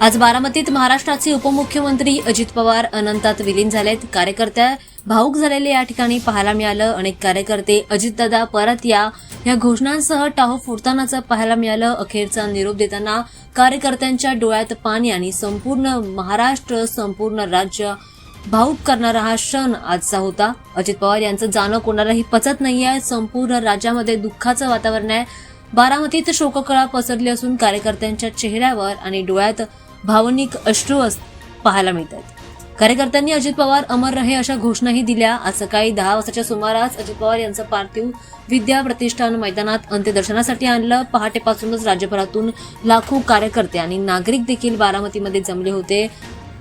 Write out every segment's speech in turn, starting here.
आज बारामतीत महाराष्ट्राचे उपमुख्यमंत्री अजित पवार अनंतात विलीन झालेत. कार्यकर्त्या भाऊक झालेले या ठिकाणी पाहायला मिळालं. अनेक कार्यकर्ते अजितदादा परत या घोषणांसह टाहो फोडतानाचं पाहायला मिळालं. अखेरचा निरोप देताना कार्यकर्त्यांच्या डोळ्यात पाणी आणि संपूर्ण महाराष्ट्र, संपूर्ण राज्य भाऊक करणारा हा क्षण आजचा होता. अजित पवार यांचं जाणं कोणालाही पचत नाहीये. संपूर्ण राज्यामध्ये दुःखाचं वातावरण आहे. बारामतीत शोककळा पसरली असून कार्यकर्त्यांच्या चेहऱ्यावर आणि डोळ्यात भावनिक अश्रू पाहायला मिळतात. कार्यकर्त्यांनी अजित पवार अमर रहे अशा घोषणाही दिल्या. आज सकाळी 10 वाजताच्या सुमारास अजित पवार यांचं पार्थिव विद्या प्रतिष्ठान मैदानात अंत्यदर्शनासाठी आणलं. पहाटेपासूनच राज्यभरातून लाखो कार्यकर्ते आणि नागरिक देखील बारामतीमध्ये जमले होते.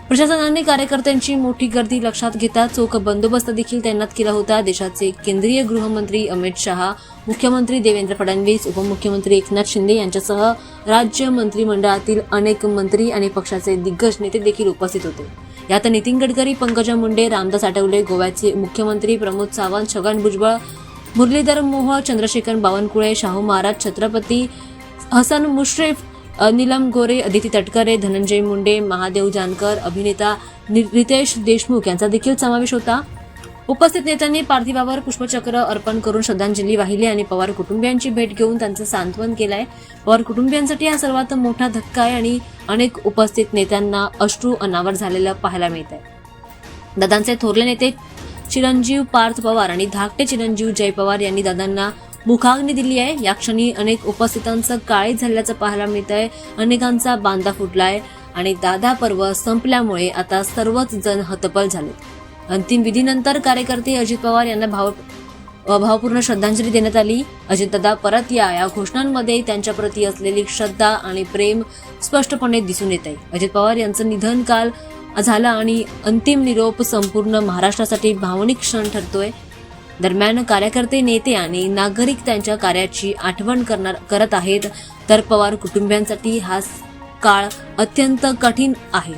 प्रशासनाने कार्यकर्त्यांची मोठी गर्दी लक्षात घेता चोख बंदोबस्त देखील तैनात केला होता. देशाचे केंद्रीय गृहमंत्री अमित शहा, मुख्यमंत्री देवेंद्र फडणवीस, उपमुख्यमंत्री एकनाथ शिंदे यांच्यासह राज्य मंत्रिमंडळातील अनेक मंत्री आणि पक्षाचे दिग्गज नेते देखील उपस्थित होते. यात नितीन गडकरी, पंकजा मुंडे, रामदास आठवले, गोव्याचे मुख्यमंत्री प्रमोद सावंत, छगन भुजबळ, मुरलीधर मोहोळ, चंद्रशेखर बावनकुळे, शाहू महाराज छत्रपती, हसन मुश्रीफ, नीलम गोरे, अदिती तटकरे, धनंजय मुंडे, महादेव जानकर, अभिनेता रितेश देशमुख यांचा देखील समावेश होता. उपस्थित नेत्यांनी पार्थिवावर पुष्पचक्र अर्पण करून श्रद्धांजली वाहिली आणि पवार कुटुंबियांची भेट घेऊन त्यांचं सांत्वन केलंय. पवार कुटुंबियांसाठी हा सर्वात मोठा धक्का आहे आणि अनेक उपस्थित नेत्यांना अश्रू अनावर झालेलं पाहायला मिळत आहे. दादांचे थोरले नेते चिरंजीव पार्थ पवार आणि धाकटे चिरंजीव जय पवार यांनी दादांना मुखाग्नी दिली आहे. या क्षणी अनेक उपस्थितांचं काळीज झाल्याचं पाहायला मिळत आहे. अनेकांचा बांधा फुटलाय आणि दादा पर्व संपल्यामुळे आता सर्वच जण हतबल झाले. अंतिम विधीनंतर कार्यकर्ते अजित पवार यांना भावपूर्ण श्रद्धांजली देण्यात आली. अजितदादा परत या घोषणांमध्ये त्यांच्या प्रती असलेली श्रद्धा आणि प्रेम स्पष्टपणे दिसून येत आहे. अजित पवार यांचं निधन काल झालं आणि अंतिम निरोप संपूर्ण महाराष्ट्रासाठी भावनिक क्षण ठरतोय. दरम्यान कार्यकर्ते, नेते आणि नागरिक त्यांच्या कार्याची आठवण करत आहेत. तर पवार कुटुंबियांसाठी हा काळ अत्यंत कठीण आहे.